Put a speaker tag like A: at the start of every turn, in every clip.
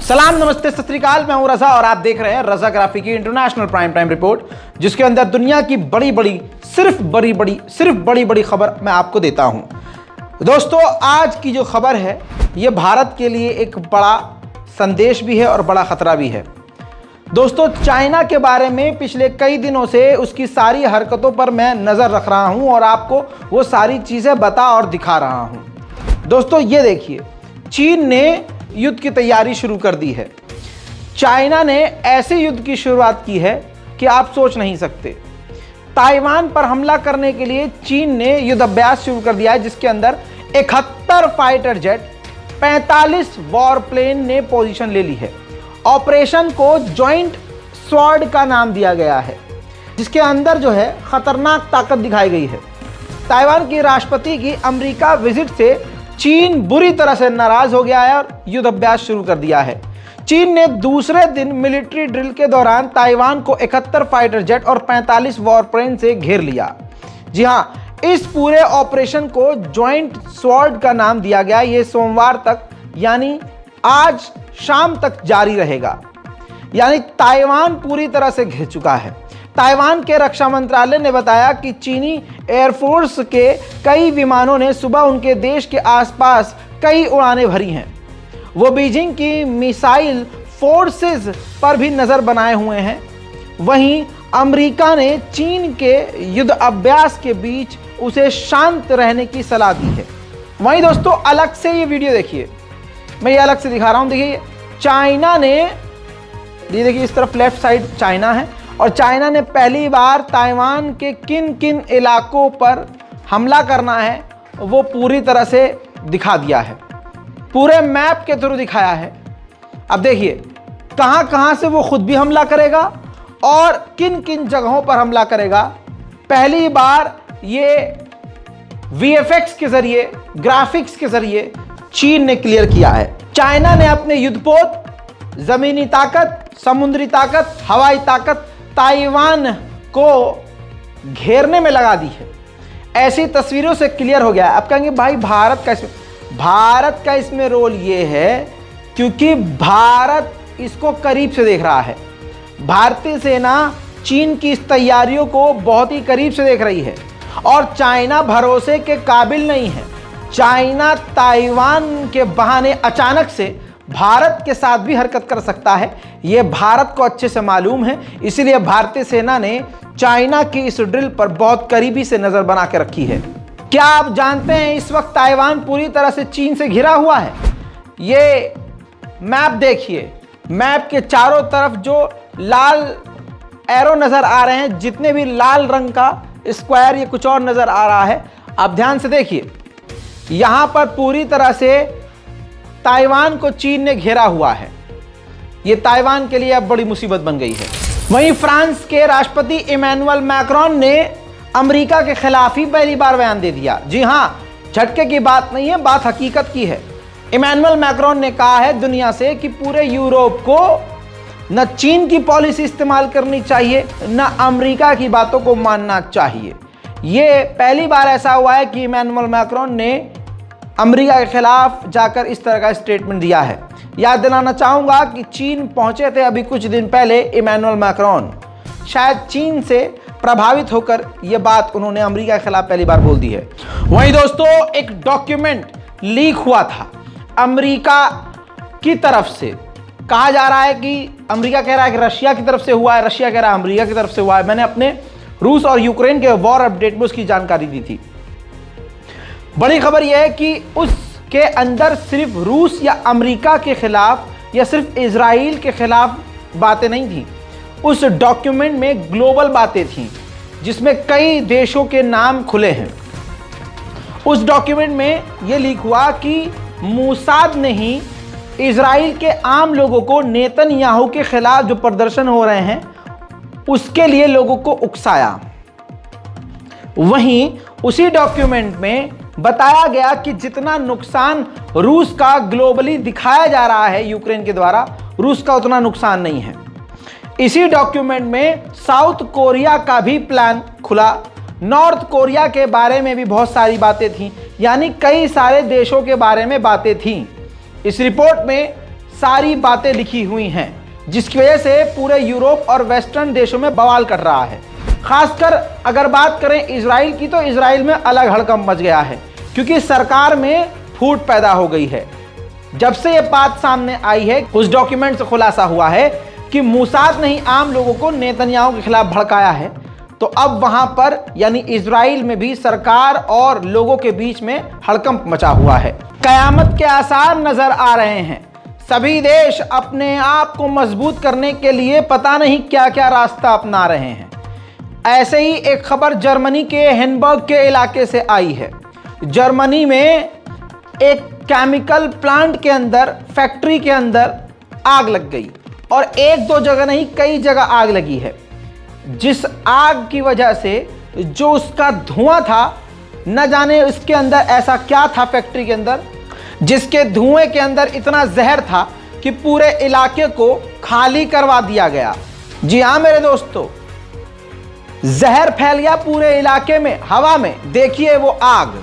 A: सलाम, नमस्ते, सत श्री अकाल। मैं हूं रजा और आप देख रहे हैं रजा ग्राफी की इंटरनेशनल प्राइम टाइम रिपोर्ट, जिसके अंदर दुनिया की सिर्फ बड़ी बड़ी खबर मैं आपको देता हूं। दोस्तों, आज की जो खबर है ये भारत के लिए एक बड़ा संदेश भी है और बड़ा खतरा भी है। दोस्तों, चाइना के बारे में पिछले कई दिनों से उसकी सारी हरकतों पर मैं नज़र रख रहा हूं और आपको वो सारी चीज़ें बता और दिखा रहा हूं। दोस्तों, ये देखिए, चीन ने युद्ध की तैयारी शुरू कर दी है। चाइना ने ऐसे युद्ध की शुरुआत की है कि आप सोच नहीं सकते। ताइवान पर हमला करने के लिए चीन ने युद्ध अभ्यास शुरू कर दिया है, जिसके अंदर 71 फाइटर जेट, 45 वॉर प्लेन ने पोजीशन ले ली है। ऑपरेशन को जॉइंट स्वॉर्ड का नाम दिया गया है, जिसके अंदर जो है खतरनाक ताकत दिखाई गई है। ताइवान की राष्ट्रपति की अमेरिका विजिट से चीन बुरी तरह से नाराज हो गया है और युद्ध अभ्यास शुरू कर दिया है। चीन ने दूसरे दिन मिलिट्री ड्रिल के दौरान ताइवान को 71 फाइटर जेट और 45 वॉरप्लेन से घेर लिया। जी हां, इस पूरे ऑपरेशन को जॉइंट स्वॉर्ड का नाम दिया गया। ये सोमवार तक यानी आज शाम तक जारी रहेगा। यानी ताइवान पूरी तरह से घिर चुका है। ताइवान के रक्षा मंत्रालय ने बताया कि चीनी एयरफोर्स के कई विमानों ने सुबह उनके देश के आसपास कई उड़ानें भरी हैं। वो बीजिंग की मिसाइल फोर्सेस पर भी नज़र बनाए हुए हैं। वहीं अमेरिका ने चीन के युद्ध अभ्यास के बीच उसे शांत रहने की सलाह दी है। वहीं दोस्तों, अलग से ये वीडियो देखिए, मैं ये अलग से दिखा रहा हूँ। देखिए, चाइना ने, ये देखिए, इस तरफ लेफ्ट साइड चाइना है और चाइना ने पहली बार ताइवान के किन किन इलाकों पर हमला करना है वो पूरी तरह से दिखा दिया है, पूरे मैप के थ्रू दिखाया है। अब देखिए कहां कहां से वो खुद भी हमला करेगा और किन किन जगहों पर हमला करेगा। पहली बार ये VFX के जरिए, ग्राफिक्स के जरिए चीन ने क्लियर किया है। चाइना ने अपने युद्धपोत, जमीनी ताकत, समुद्री ताकत, हवाई ताकत ताइवान को घेरने में लगा दी है। ऐसी तस्वीरों से क्लियर हो गया है। अब कहेंगे भाई भारत का इसमें रोल ये है क्योंकि भारत इसको करीब से देख रहा है। भारतीय सेना चीन की इस तैयारियों को बहुत ही करीब से देख रही है और चाइना भरोसे के काबिल नहीं है। चाइना ताइवान के बहाने अचानक से भारत के साथ भी हरकत कर सकता है, यह भारत को अच्छे से मालूम है। इसीलिए भारतीय सेना ने चाइना की इस ड्रिल पर बहुत करीबी से नजर बना के रखी है। क्या आप जानते हैं इस वक्त ताइवान पूरी तरह से चीन से घिरा हुआ है? ये मैप देखिए, मैप के चारों तरफ जो लाल एरो नजर आ रहे हैं, जितने भी लाल रंग का स्क्वायर, ये कुछ और नजर आ रहा है। आप ध्यान से देखिए, यहां पर पूरी तरह से ताइवान को चीन ने घेरा हुआ है। यह ताइवान के लिए अब बड़ी मुसीबत बन गई है। वहीं फ्रांस के राष्ट्रपति इमैनुअल मैक्रोन ने अमेरिका के खिलाफ ही पहली बार बयान दे दिया। जी हां, झटके की बात नहीं है, बात हकीकत की है। इमैनुअल मैक्रोन ने कहा है दुनिया से कि पूरे यूरोप को न चीन की पॉलिसी इस्तेमाल करनी चाहिए, न अमेरिका की बातों को मानना चाहिए। यह पहली बार ऐसा हुआ है कि इमैनुअल मैक्रोन ने अमेरिका के खिलाफ जाकर इस तरह का स्टेटमेंट दिया है। याद दिलाना चाहूंगा कि चीन पहुंचे थे अभी कुछ दिन पहले इमैनुअल मैक्रोन। शायद चीन से प्रभावित होकर यह बात उन्होंने अमेरिका के खिलाफ पहली बार बोल दी है। वहीं दोस्तों, एक डॉक्यूमेंट लीक हुआ था अमेरिका की तरफ से। कहा जा रहा है कि अमेरिका कह रहा है कि रशिया की तरफ से हुआ है, रशिया कह रहा है अमेरिका की तरफ से हुआ है। मैंने अपने रूस और यूक्रेन के वॉर अपडेट में उसकी जानकारी दी थी। बड़ी खबर यह है कि उसके अंदर सिर्फ रूस या अमेरिका के खिलाफ या सिर्फ इजराइल के खिलाफ बातें नहीं थी। उस डॉक्यूमेंट में ग्लोबल बातें थीं, जिसमें कई देशों के नाम खुले हैं। उस डॉक्यूमेंट में यह लीक हुआ कि मोसाद ने ही इजराइल के आम लोगों को नेतन्याहू के खिलाफ जो प्रदर्शन हो रहे हैं उसके लिए लोगों को उकसाया। वहीं उसी डॉक्यूमेंट में बताया गया कि जितना नुकसान रूस का ग्लोबली दिखाया जा रहा है यूक्रेन के द्वारा, रूस का उतना नुकसान नहीं है। इसी डॉक्यूमेंट में साउथ कोरिया का भी प्लान खुला, नॉर्थ कोरिया के बारे में भी बहुत सारी बातें थीं, यानी कई सारे देशों के बारे में बातें थीं। इस रिपोर्ट में सारी बातें लिखी हुई हैं, जिसकी वजह से पूरे यूरोप और वेस्टर्न देशों में बवाल कर रहा है। खासकर अगर बात करें इजराइल की, तो इजराइल में अलग हड़कंप मच गया है, क्योंकि सरकार में फूट पैदा हो गई है। जब से ये बात सामने आई है, उस डॉक्यूमेंट से खुलासा हुआ है कि मूसाद ने ही आम लोगों को नेतन्याहू के खिलाफ भड़काया है, तो अब वहां पर यानी इजराइल में भी सरकार और लोगों के बीच में हड़कंप मचा हुआ है। कयामत के आसार नजर आ रहे हैं। सभी देश अपने आप को मजबूत करने के लिए पता नहीं क्या क्या रास्ता अपना रहे हैं। ऐसे ही एक खबर जर्मनी के हेनबर्ग के इलाके से आई है। जर्मनी में एक केमिकल प्लांट के अंदर, फैक्ट्री के अंदर आग लग गई, और एक दो जगह नहीं, कई जगह आग लगी है। जिस आग की वजह से जो उसका धुआं था, न जाने उसके अंदर ऐसा क्या था फैक्ट्री के अंदर, जिसके धुएं के अंदर इतना जहर था कि पूरे इलाके को खाली करवा दिया गया। जी हाँ मेरे दोस्तों, जहर फैल गया पूरे इलाके में, हवा में। देखिए वो आग।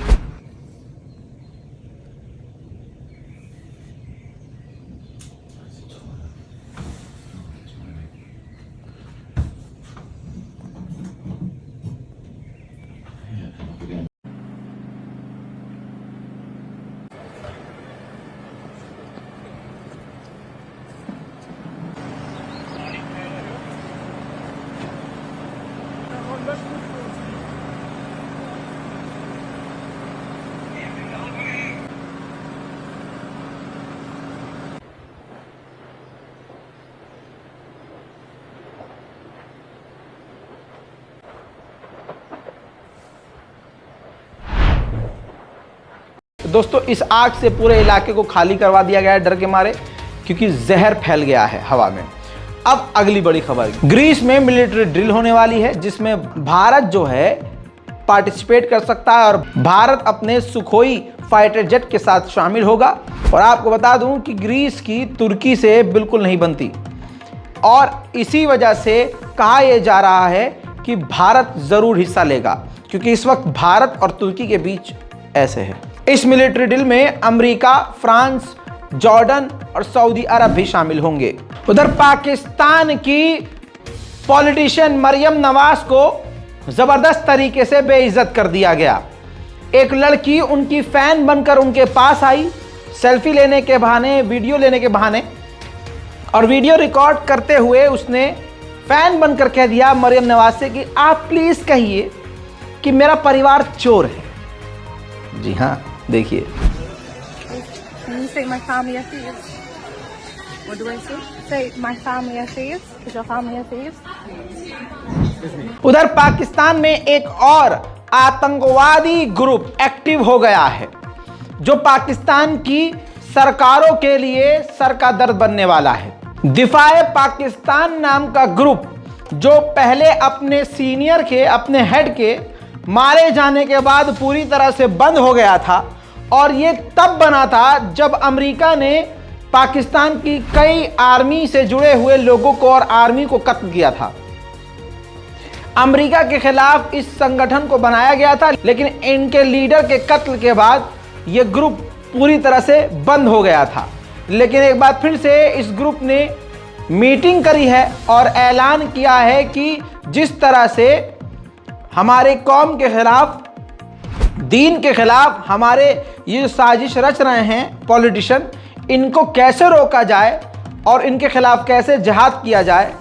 A: दोस्तों, इस आग से पूरे इलाके को खाली करवा दिया गया है डर के मारे, क्योंकि जहर फैल गया है हवा में। अब अगली बड़ी खबर, ग्रीस में मिलिट्री ड्रिल होने वाली है, जिसमें भारत जो है पार्टिसिपेट कर सकता है, और भारत अपने सुखोई फाइटर जेट के साथ शामिल होगा। और आपको बता दूं कि ग्रीस की तुर्की से बिल्कुल नहीं बनती, और इसी वजह से कहा यह जा रहा है कि भारत जरूर हिस्सा लेगा, क्योंकि इस वक्त भारत और तुर्की के बीच ऐसे है। इस मिलिट्री ड्रिल में अमेरिका, फ्रांस, जॉर्डन और सऊदी अरब भी शामिल होंगे। उधर पाकिस्तान की पॉलिटिशियन मरियम नवाज को जबरदस्त तरीके से बेइज्जत कर दिया गया। एक लड़की उनकी फैन बनकर उनके पास आई, सेल्फी लेने के बहाने, वीडियो लेने के बहाने, और वीडियो रिकॉर्ड करते हुए उसने फैन बनकर कह दिया मरियम नवाज से कि आप प्लीज कहिए कि मेरा परिवार चोर है। जी हाँ, देखिए। उधर पाकिस्तान में एक और आतंकवादी ग्रुप एक्टिव हो गया है, जो पाकिस्तान की सरकारों के लिए सर का दर्द बनने वाला है। दिफाए पाकिस्तान नाम का ग्रुप, जो पहले अपने सीनियर के, अपने हेड के मारे जाने के बाद पूरी तरह से बंद हो गया था, और ये तब बना था जब अमेरिका ने पाकिस्तान की कई आर्मी से जुड़े हुए लोगों को और आर्मी को कत्ल किया था। अमेरिका के खिलाफ इस संगठन को बनाया गया था, लेकिन इनके लीडर के कत्ल के बाद यह ग्रुप पूरी तरह से बंद हो गया था। लेकिन एक बार फिर से इस ग्रुप ने मीटिंग करी है और ऐलान किया है कि जिस तरह से हमारे कौम के खिलाफ, दीन के खिलाफ हमारे ये साजिश रच रहे हैं पॉलिटिशियन, इनको कैसे रोका जाए और इनके खिलाफ कैसे जिहाद किया जाए,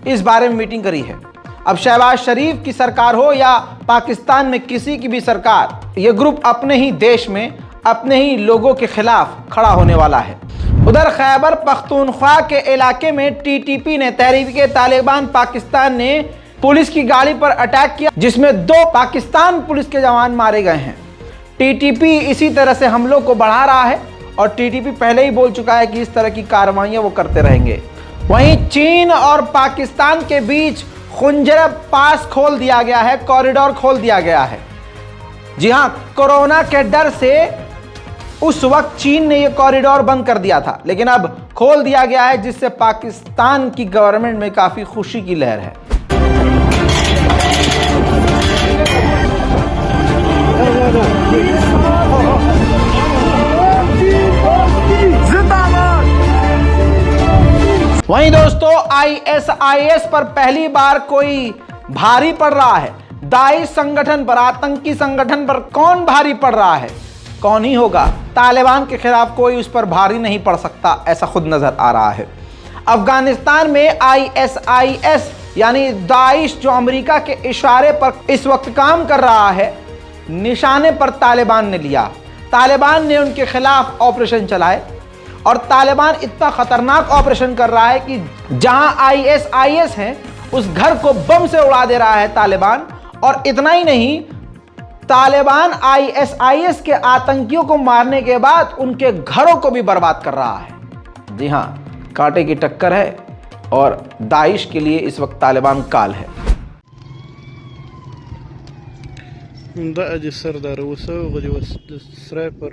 A: इस बारे में मीटिंग करी है। अब शहबाज शरीफ की सरकार हो या पाकिस्तान में किसी की भी सरकार, ये ग्रुप अपने ही देश में अपने ही लोगों के खिलाफ खड़ा होने वाला है। उधर खैबर पख्तूनख्वा के इलाके में टीटीपी ने, तहरीक तालिबान पाकिस्तान ने पुलिस की गाड़ी पर अटैक किया, जिसमें 2 पाकिस्तान पुलिस के जवान मारे गए हैं। टीटीपी इसी तरह से हमलों को बढ़ा रहा है, और टीटीपी पहले ही बोल चुका है कि इस तरह की कार्रवाइयां वो करते रहेंगे। वहीं चीन और पाकिस्तान के बीच खुंजर पास खोल दिया गया है, कॉरिडोर खोल दिया गया है। जी हाँ, कोरोना के डर से उस वक्त चीन ने यह कॉरिडोर बंद कर दिया था, लेकिन अब खोल दिया गया है, जिससे पाकिस्तान की गवर्नमेंट में काफी खुशी की लहर है। वहीं दोस्तों ISIS पर पहली बार कोई भारी पड़ रहा है। दाइश संगठन पर, आतंकी संगठन पर कौन भारी पड़ रहा है? कौन ही होगा? तालिबान के खिलाफ कोई उस पर भारी नहीं पड़ सकता, ऐसा खुद नजर आ रहा है। अफगानिस्तान में ISIS यानी दाइश जो अमेरिका के इशारे पर इस वक्त काम कर रहा है, निशाने पर तालिबान ने लिया। तालिबान ने उनके खिलाफ ऑपरेशन चलाए और तालिबान इतना खतरनाक ऑपरेशन कर रहा है कि जहां ISIS है उस घर को बम से उड़ा दे रहा है तालिबान। और इतना ही नहीं, तालिबान ISIS के आतंकियों को मारने के बाद उनके घरों को भी बर्बाद कर रहा है। जी हां, कांटे की टक्कर है और दाइश के लिए इस वक्त तालिबान काल है।
B: सरदार पर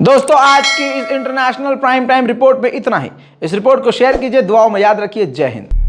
A: दोस्तों आज की इस इंटरनेशनल प्राइम टाइम रिपोर्ट में इतना ही। इस रिपोर्ट को शेयर कीजिए, दुआओं में याद रखिए। जय हिंद।